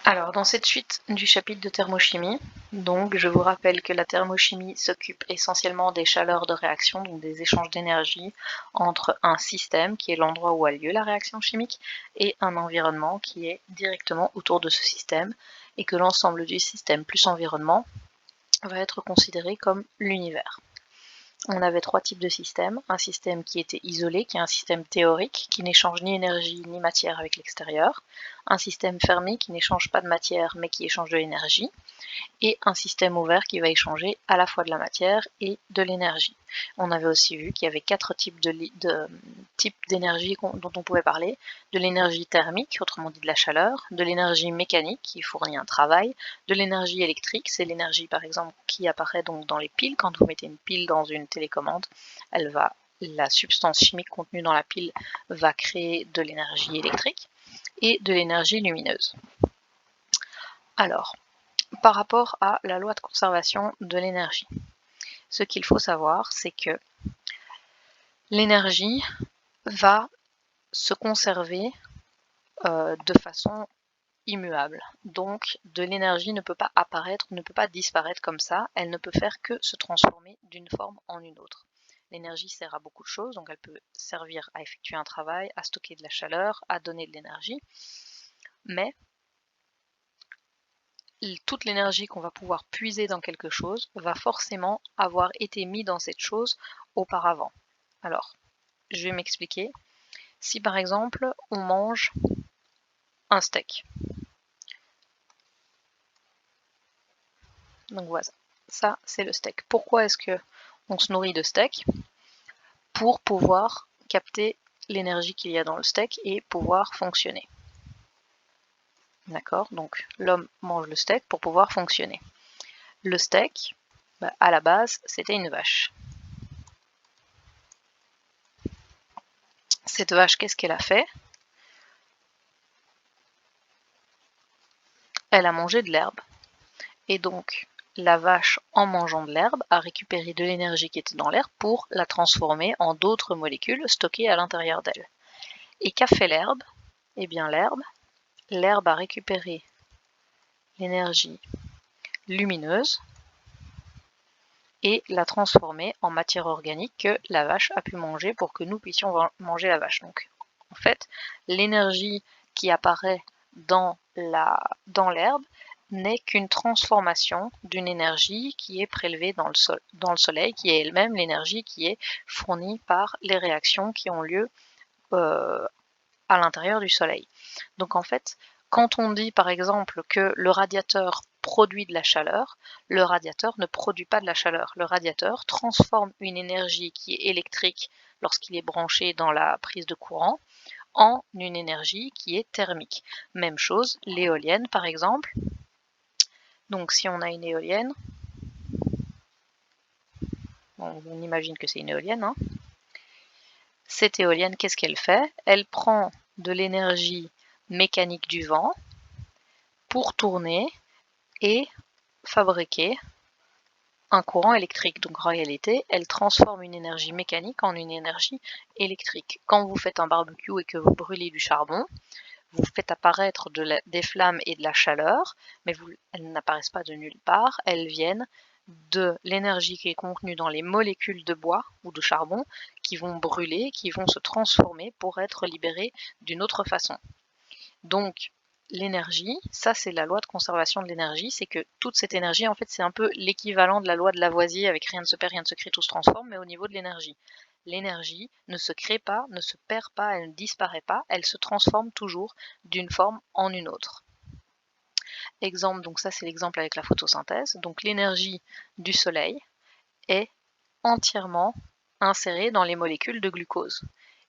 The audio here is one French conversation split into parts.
Alors, dans cette suite du chapitre de thermochimie, donc je vous rappelle que la thermochimie s'occupe essentiellement des chaleurs de réaction, donc des échanges d'énergie entre un système, qui est l'endroit où a lieu la réaction chimique, et un environnement qui est directement autour de ce système, et que l'ensemble du système plus environnement va être considéré comme l'univers. On avait trois types de systèmes. Un système qui était isolé, qui est un système théorique, qui n'échange ni énergie ni matière avec l'extérieur. Un système fermé qui n'échange pas de matière mais qui échange de l'énergie. Et un système ouvert qui va échanger à la fois de la matière et de l'énergie. On avait aussi vu qu'il y avait quatre types d'énergie dont on pouvait parler. De l'énergie thermique, autrement dit de la chaleur, de l'énergie mécanique qui fournit un travail, de l'énergie électrique, c'est l'énergie par exemple qui apparaît donc dans les piles. Quand vous mettez une pile dans une télécommande, la substance chimique contenue dans la pile va créer de l'énergie électrique, et de l'énergie lumineuse. Alors, par rapport à la loi de conservation de l'énergie, ce qu'il faut savoir, c'est que l'énergie va se conserver de façon immuable. Donc, de l'énergie ne peut pas apparaître, ne peut pas disparaître comme ça, elle ne peut faire que se transformer d'une forme en une autre. L'énergie sert à beaucoup de choses, donc elle peut servir à effectuer un travail, à stocker de la chaleur, à donner de l'énergie, mais toute l'énergie qu'on va pouvoir puiser dans quelque chose va forcément avoir été mise dans cette chose auparavant. Alors, je vais m'expliquer. Si par exemple, on mange un steak. Donc voilà, ça c'est le steak. Pourquoi est-ce que on se nourrit de steak? Pour pouvoir capter l'énergie qu'il y a dans le steak et pouvoir fonctionner. D'accord? Donc l'homme mange le steak pour pouvoir fonctionner. Le steak, à la base, c'était une vache. Cette vache, qu'est-ce qu'elle a fait? Elle a mangé de l'herbe. Et donc, la vache, en mangeant de l'herbe, a récupéré de l'énergie qui était dans l'herbe pour la transformer en d'autres molécules stockées à l'intérieur d'elle. Et qu'a fait l'herbe? Eh bien, l'herbe a récupéré l'énergie lumineuse et l'a transformée en matière organique que la vache a pu manger pour que nous puissions manger la vache. Donc, en fait, l'énergie qui apparaît dans l'herbe n'est qu'une transformation d'une énergie qui est prélevée dans le soleil, qui est elle-même l'énergie qui est fournie par les réactions qui ont lieu à l'intérieur du soleil. Donc en fait, quand on dit par exemple que le radiateur produit de la chaleur, le radiateur ne produit pas de la chaleur. Le radiateur transforme une énergie qui est électrique lorsqu'il est branché dans la prise de courant en une énergie qui est thermique. Même chose, l'éolienne par exemple. Donc si on a une éolienne, on imagine que c'est une éolienne, hein. Cette éolienne, qu'est-ce qu'elle fait? Elle prend de l'énergie mécanique du vent pour tourner et fabriquer un courant électrique. Donc en réalité, elle transforme une énergie mécanique en une énergie électrique. Quand vous faites un barbecue et que vous brûlez du charbon, vous faites apparaître des flammes et de la chaleur, mais elles n'apparaissent pas de nulle part, elles viennent de l'énergie qui est contenue dans les molécules de bois ou de charbon qui vont brûler, qui vont se transformer pour être libérées d'une autre façon. Donc l'énergie, ça c'est la loi de conservation de l'énergie, c'est que toute cette énergie, en fait c'est un peu l'équivalent de la loi de Lavoisier avec rien ne se perd, rien ne se crée, tout se transforme, mais au niveau de l'énergie. L'énergie ne se crée pas, ne se perd pas, elle ne disparaît pas, elle se transforme toujours d'une forme en une autre. Exemple, donc ça c'est l'exemple avec la photosynthèse, donc l'énergie du soleil est entièrement insérée dans les molécules de glucose.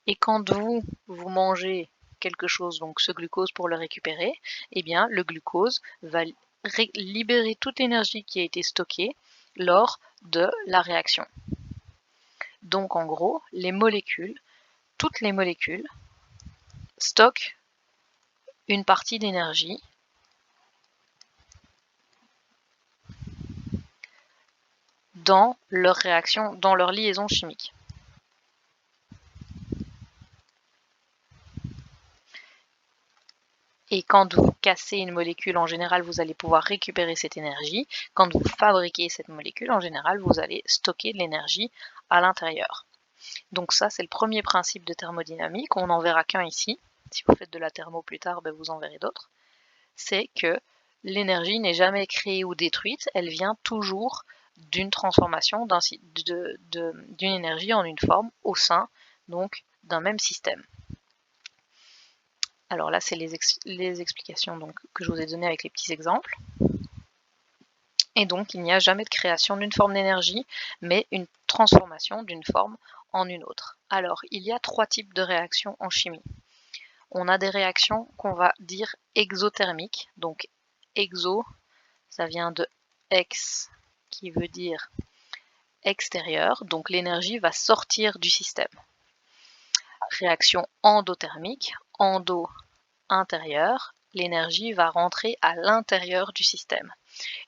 Et quand vous mangez quelque chose, donc ce glucose pour le récupérer, eh bien le glucose va libérer toute l'énergie qui a été stockée lors de la réaction. Donc en gros, toutes les molécules stockent une partie d'énergie dans leur réaction, dans leur liaison chimique. Et quand vous cassez une molécule, en général, vous allez pouvoir récupérer cette énergie. Quand vous fabriquez cette molécule, en général, vous allez stocker de l'énergie à l'intérieur. Donc ça, c'est le premier principe de thermodynamique. On n'en verra qu'un ici. Si vous faites de la thermo plus tard, vous en verrez d'autres. C'est que l'énergie n'est jamais créée ou détruite, elle vient toujours d'une transformation d'une énergie en une forme au sein donc d'un même système. Alors là, c'est les explications donc, que je vous ai données avec les petits exemples. Et donc, il n'y a jamais de création d'une forme d'énergie, mais une transformation d'une forme en une autre. Alors, il y a 3 types de réactions en chimie. On a des réactions qu'on va dire exothermiques. Donc, exo, ça vient de ex, qui veut dire extérieur. Donc, l'énergie va sortir du système. Réaction endothermique, endo, intérieur, l'énergie va rentrer à l'intérieur du système.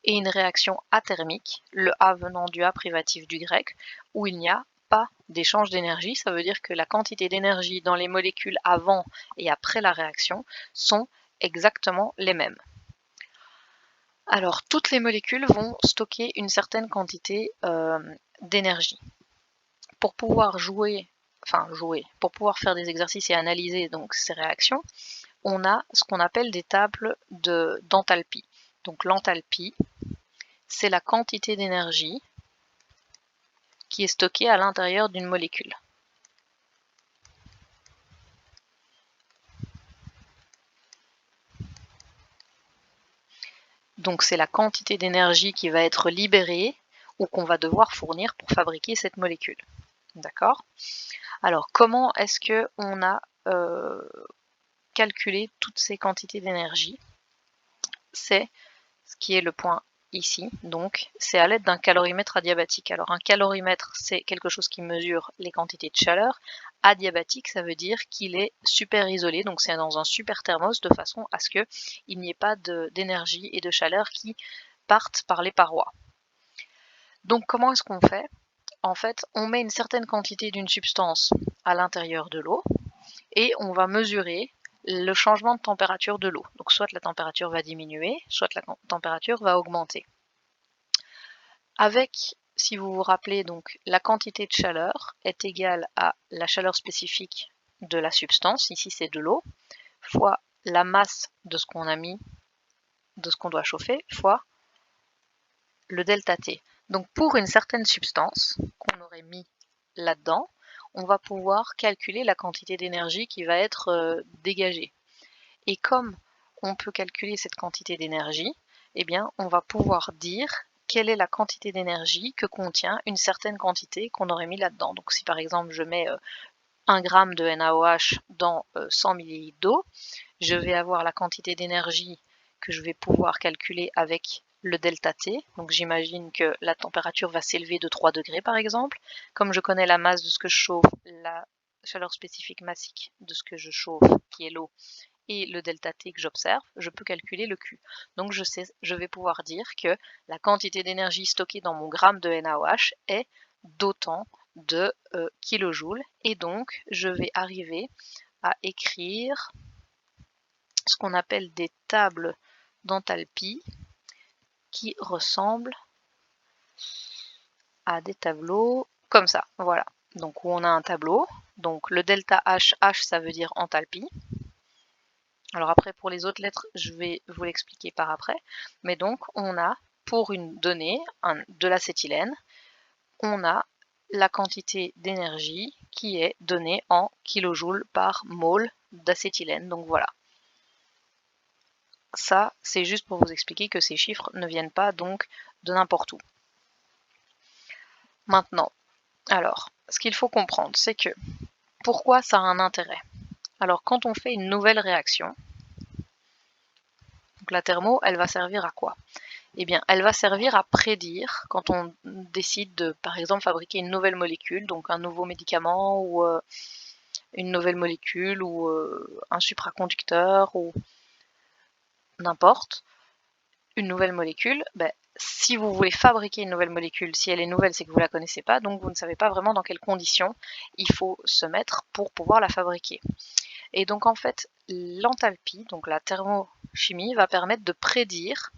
Et une réaction athermique, le A venant du A privatif du grec, où il n'y a pas d'échange d'énergie, ça veut dire que la quantité d'énergie dans les molécules avant et après la réaction sont exactement les mêmes. Alors, toutes les molécules vont stocker une certaine quantité d'énergie. Pour pouvoir pour pouvoir faire des exercices et analyser donc ces réactions, on a ce qu'on appelle des tables d'enthalpie. Donc l'enthalpie, c'est la quantité d'énergie qui est stockée à l'intérieur d'une molécule. Donc c'est la quantité d'énergie qui va être libérée ou qu'on va devoir fournir pour fabriquer cette molécule. D'accord? Alors comment est-ce qu'on a calculé toutes ces quantités d'énergie? C'est ce qui est le point ici, donc c'est à l'aide d'un calorimètre adiabatique. Alors un calorimètre, c'est quelque chose qui mesure les quantités de chaleur. Adiabatique, ça veut dire qu'il est super isolé, donc c'est dans un super thermos de façon à ce qu'il n'y ait pas d'énergie et de chaleur qui partent par les parois. Donc comment est-ce qu'on fait? En fait, on met une certaine quantité d'une substance à l'intérieur de l'eau et on va mesurer le changement de température de l'eau. Donc soit la température va diminuer, soit la température va augmenter. Avec, si vous vous rappelez, donc la quantité de chaleur est égale à la chaleur spécifique de la substance, ici c'est de l'eau, fois la masse de ce qu'on a mis, de ce qu'on doit chauffer, fois le delta T. Donc pour une certaine substance qu'on aurait mis là-dedans, on va pouvoir calculer la quantité d'énergie qui va être dégagée. Et comme on peut calculer cette quantité d'énergie, eh bien, on va pouvoir dire quelle est la quantité d'énergie que contient une certaine quantité qu'on aurait mis là-dedans. Donc si par exemple je mets 1 g de NaOH dans 100 ml d'eau, je vais avoir la quantité d'énergie que je vais pouvoir calculer avec le delta T. Donc j'imagine que la température va s'élever de 3 degrés par exemple. Comme je connais la masse de ce que je chauffe, la chaleur spécifique massique de ce que je chauffe, qui est l'eau, et le delta T que j'observe, je peux calculer le Q. Donc je vais pouvoir dire que la quantité d'énergie stockée dans mon gramme de NaOH est d'autant de kilojoules. Et donc je vais arriver à écrire ce qu'on appelle des tables d'enthalpie qui ressemblent à des tableaux comme ça. Voilà. Donc où on a un tableau. Donc le delta H, H ça veut dire enthalpie. Alors après, pour les autres lettres, je vais vous l'expliquer par après. Mais donc, on a, pour une donnée, de l'acétylène, on a la quantité d'énergie qui est donnée en kilojoules par mole d'acétylène. Donc voilà. Ça, c'est juste pour vous expliquer que ces chiffres ne viennent pas donc de n'importe où. Maintenant, alors, ce qu'il faut comprendre, c'est que pourquoi ça a un intérêt? Alors, quand on fait une nouvelle réaction, donc la thermo, elle va servir à quoi? Eh bien, elle va servir à prédire quand on décide de, par exemple, fabriquer une nouvelle molécule, donc un nouveau médicament ou une nouvelle molécule ou un supraconducteur ou n'importe, une nouvelle molécule. Si vous voulez fabriquer une nouvelle molécule, si elle est nouvelle, c'est que vous ne la connaissez pas, donc vous ne savez pas vraiment dans quelles conditions il faut se mettre pour pouvoir la fabriquer. Et donc en fait, l'enthalpie, donc la thermochimie, va permettre de prédire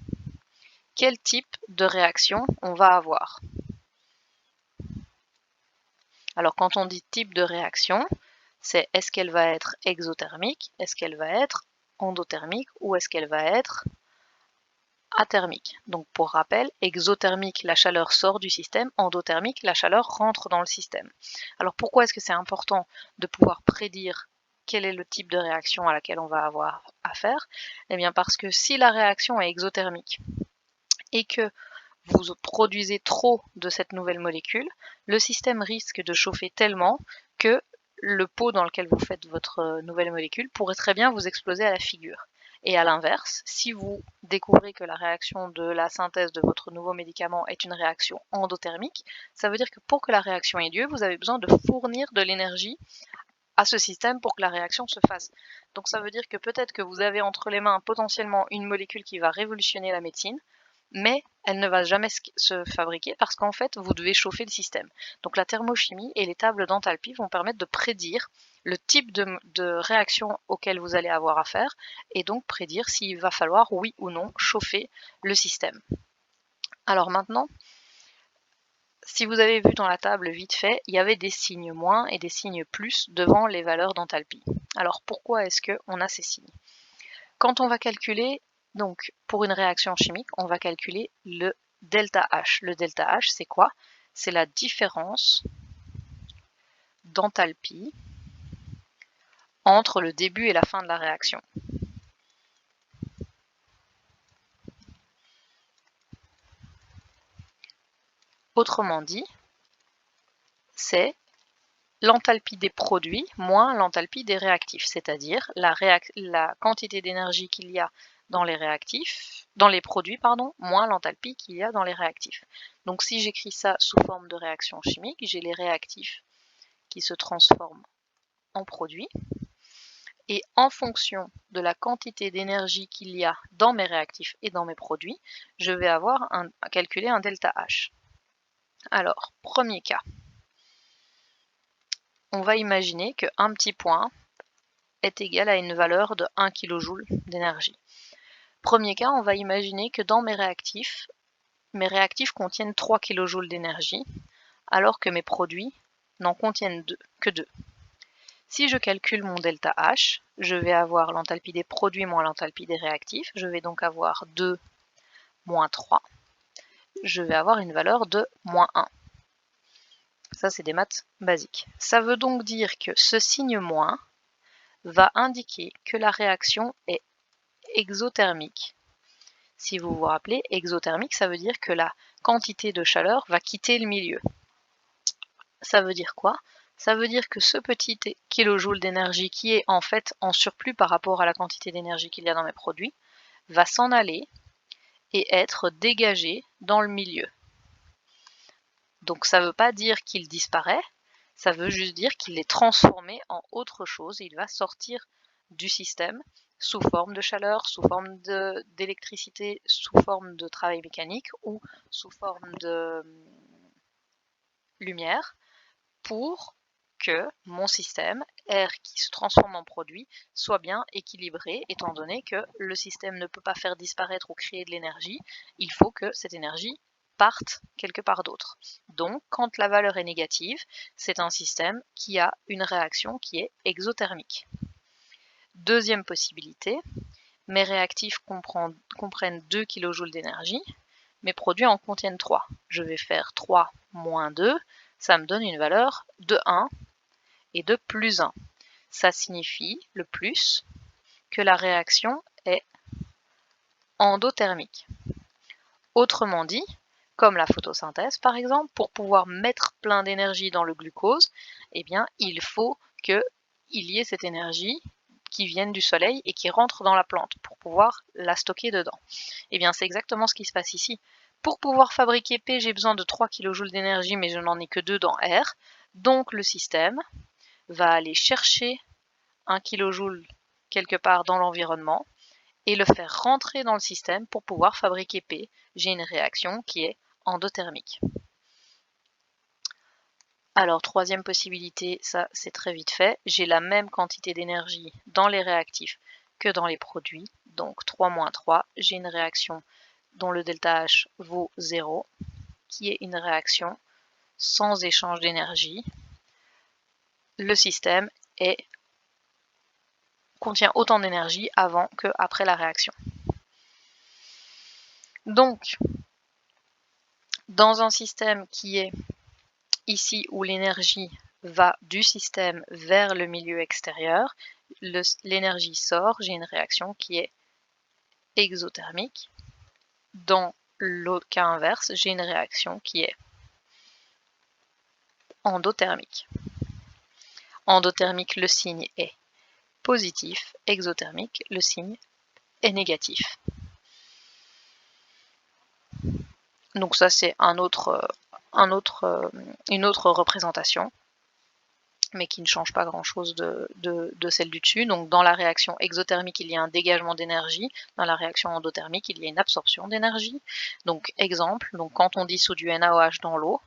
quel type de réaction on va avoir. Alors quand on dit type de réaction, c'est est-ce qu'elle va être exothermique, est-ce qu'elle va être endothermique ou est-ce qu'elle va être athermique. Donc pour rappel, exothermique, la chaleur sort du système, endothermique, la chaleur rentre dans le système. Alors pourquoi est-ce que c'est important de pouvoir prédire quel est le type de réaction à laquelle on va avoir affaire? Eh bien parce que si la réaction est exothermique et que vous produisez trop de cette nouvelle molécule, le système risque de chauffer tellement que le pot dans lequel vous faites votre nouvelle molécule pourrait très bien vous exploser à la figure. Et à l'inverse, si vous découvrez que la réaction de la synthèse de votre nouveau médicament est une réaction endothermique, ça veut dire que pour que la réaction ait lieu, vous avez besoin de fournir de l'énergie à ce système pour que la réaction se fasse. Donc ça veut dire que peut-être que vous avez entre les mains potentiellement une molécule qui va révolutionner la médecine, mais elle ne va jamais se fabriquer parce qu'en fait, vous devez chauffer le système. Donc la thermochimie et les tables d'enthalpie vont permettre de prédire le type de réaction auquel vous allez avoir affaire et donc prédire s'il va falloir, oui ou non, chauffer le système. Alors maintenant, si vous avez vu dans la table vite fait, il y avait des signes moins et des signes plus devant les valeurs d'enthalpie. Alors pourquoi est-ce qu'on a ces signes? Quand on va calculer, donc pour une réaction chimique, on va calculer le delta H. Le delta H, c'est quoi? C'est la différence d'enthalpie entre le début et la fin de la réaction. Autrement dit, c'est l'enthalpie des produits moins l'enthalpie des réactifs, c'est-à-dire la quantité d'énergie qu'il y a dans les réactifs, dans les produits, moins l'enthalpie qu'il y a dans les réactifs. Donc si j'écris ça sous forme de réaction chimique, j'ai les réactifs qui se transforment en produits, et en fonction de la quantité d'énergie qu'il y a dans mes réactifs et dans mes produits, je vais avoir à calculer un delta H. Alors, premier cas, on va imaginer qu'un petit point est égal à une valeur de 1 kJ d'énergie. Premier cas, on va imaginer que dans mes réactifs contiennent 3 kJ d'énergie, alors que mes produits n'en contiennent que 2. Si je calcule mon delta H, je vais avoir l'enthalpie des produits moins l'enthalpie des réactifs. Je vais donc avoir 2 moins 3. Je vais avoir une valeur de moins 1. Ça, c'est des maths basiques. Ça veut donc dire que ce signe moins va indiquer que la réaction est exothermique. Si vous vous rappelez, exothermique, ça veut dire que la quantité de chaleur va quitter le milieu. Ça veut dire quoi? Ça veut dire que ce petit kilojoule d'énergie qui est en fait en surplus par rapport à la quantité d'énergie qu'il y a dans mes produits va s'en aller et être dégagé dans le milieu. Donc ça ne veut pas dire qu'il disparaît, ça veut juste dire qu'il est transformé en autre chose, il va sortir du système sous forme de chaleur, sous forme d'électricité, sous forme de travail mécanique ou sous forme de lumière pour que mon système, air qui se transforme en produit, soit bien équilibré, étant donné que le système ne peut pas faire disparaître ou créer de l'énergie, il faut que cette énergie parte quelque part d'autre. Donc, quand la valeur est négative, c'est un système qui a une réaction qui est exothermique. Deuxième possibilité, mes réactifs comprennent 2 kJ d'énergie, mes produits en contiennent 3. Je vais faire 3 moins 2, ça me donne une valeur de 1 et de plus 1. Ça signifie, le plus, que la réaction est endothermique. Autrement dit, comme la photosynthèse par exemple, pour pouvoir mettre plein d'énergie dans le glucose, eh bien, il faut qu'il y ait cette énergie qui vienne du soleil et qui rentre dans la plante pour pouvoir la stocker dedans. Eh bien, c'est exactement ce qui se passe ici. Pour pouvoir fabriquer P, j'ai besoin de 3 kJ d'énergie, mais je n'en ai que 2 dans R. Donc, le système va aller chercher 1 kJ quelque part dans l'environnement et le faire rentrer dans le système pour pouvoir fabriquer P. J'ai une réaction qui est endothermique. Alors, troisième possibilité, ça c'est très vite fait. J'ai la même quantité d'énergie dans les réactifs que dans les produits. Donc 3 moins 3, j'ai une réaction dont le delta H vaut 0, qui est une réaction sans échange d'énergie. Le système contient autant d'énergie avant que après la réaction. Donc, dans un système qui est ici où l'énergie va du système vers le milieu extérieur, l'énergie sort, j'ai une réaction qui est exothermique. Dans l'autre cas inverse, j'ai une réaction qui est endothermique. Endothermique, le signe est positif. Exothermique, le signe est négatif. Donc ça, c'est une autre représentation, mais qui ne change pas grand-chose de celle du dessus. Donc dans la réaction exothermique, il y a un dégagement d'énergie. Dans la réaction endothermique, il y a une absorption d'énergie. Donc exemple, quand on dissout du NaOH dans l'eau,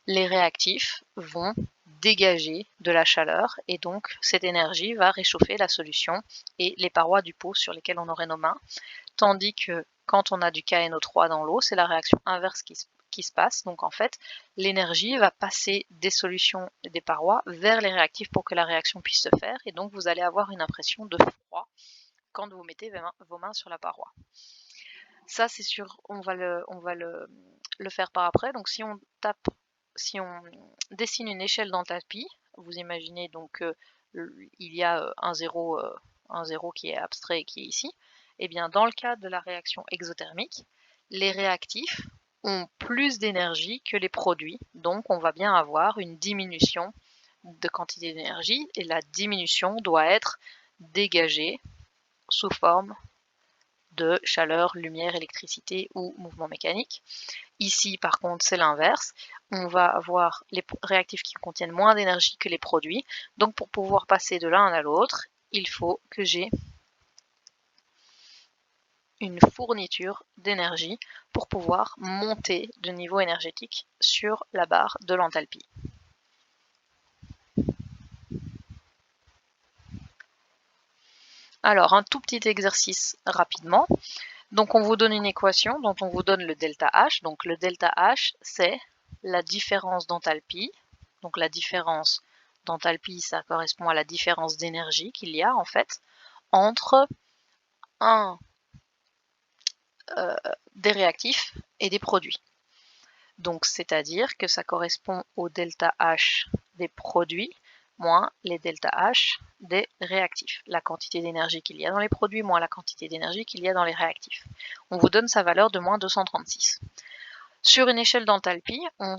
les réactifs vont dégager de la chaleur et donc cette énergie va réchauffer la solution et les parois du pot sur lesquelles on aurait nos mains. Tandis que quand on a du KNO3 dans l'eau, c'est la réaction inverse qui se passe. Donc en fait, l'énergie va passer des solutions et des parois vers les réactifs pour que la réaction puisse se faire. Et donc vous allez avoir une impression de froid quand vous mettez vos mains sur la paroi. Ça, c'est sûr, on va le faire par après. Donc si on dessine une échelle d'enthalpie, vous imaginez donc il y a un zéro qui est abstrait et qui est ici. Et bien dans le cas de la réaction exothermique, les réactifs ont plus d'énergie que les produits, donc on va bien avoir une diminution de quantité d'énergie et la diminution doit être dégagée sous forme de chaleur, lumière, électricité ou mouvement mécanique. Ici, par contre, c'est l'inverse. On va avoir les réactifs qui contiennent moins d'énergie que les produits. Donc, pour pouvoir passer de l'un à l'autre, il faut que j'ai une fourniture d'énergie pour pouvoir monter de niveau énergétique sur la barre de l'enthalpie. Alors, un tout petit exercice rapidement. Donc, on vous donne une équation dont on vous donne le delta H. Donc, le delta H, c'est la différence d'enthalpie. Donc, la différence d'enthalpie, ça correspond à la différence d'énergie qu'il y a, en fait, entre des réactifs et des produits. Donc, c'est-à-dire que ça correspond au delta H des produits moins les delta H des réactifs. La quantité d'énergie qu'il y a dans les produits moins la quantité d'énergie qu'il y a dans les réactifs. On vous donne sa valeur de moins 236. Sur une échelle d'enthalpie, on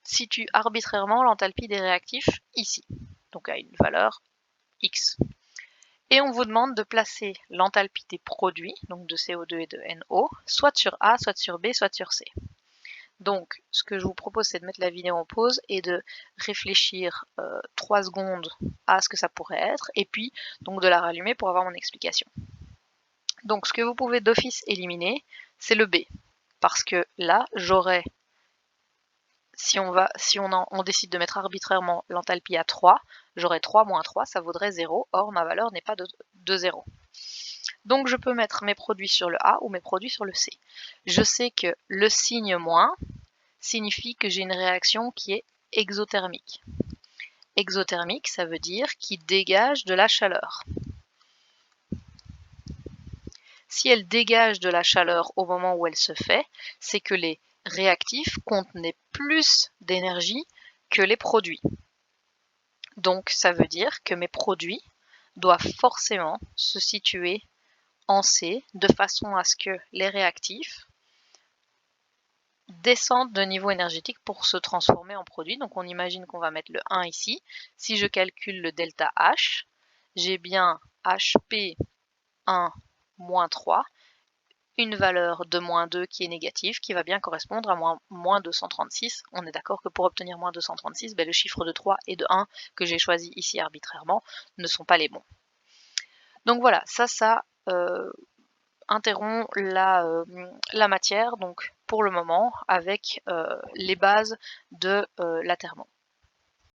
situe arbitrairement l'enthalpie des réactifs ici, donc à une valeur X. Et on vous demande de placer l'enthalpie des produits, donc de CO2 et de NO, soit sur A, soit sur B, soit sur C. Donc, ce que je vous propose, c'est de mettre la vidéo en pause et de réfléchir 3 secondes à ce que ça pourrait être, et puis donc de la rallumer pour avoir mon explication. Donc, ce que vous pouvez d'office éliminer, c'est le B, parce que là, j'aurais, si on décide de mettre arbitrairement l'enthalpie à 3, j'aurais 3 moins 3, ça vaudrait 0, or ma valeur n'est pas de 0. Donc je peux mettre mes produits sur le A ou mes produits sur le C. Je sais que le signe moins signifie que j'ai une réaction qui est exothermique. Exothermique, ça veut dire qu'il dégage de la chaleur. Si elle dégage de la chaleur au moment où elle se fait, c'est que les réactifs contenaient plus d'énergie que les produits. Donc ça veut dire que mes produits doivent forcément se situer en C de façon à ce que les réactifs descendent de niveau énergétique pour se transformer en produit. Donc on imagine qu'on va mettre le 1 ici. Si je calcule le delta H, j'ai bien HP1 moins 3, une valeur de moins 2 qui est négative, qui va bien correspondre à moins 236. On est d'accord que pour obtenir moins 236, le chiffre de 3 et de 1 que j'ai choisi ici arbitrairement ne sont pas les bons. Donc voilà, ça interrompt la matière, donc pour le moment, avec les bases de la thermo.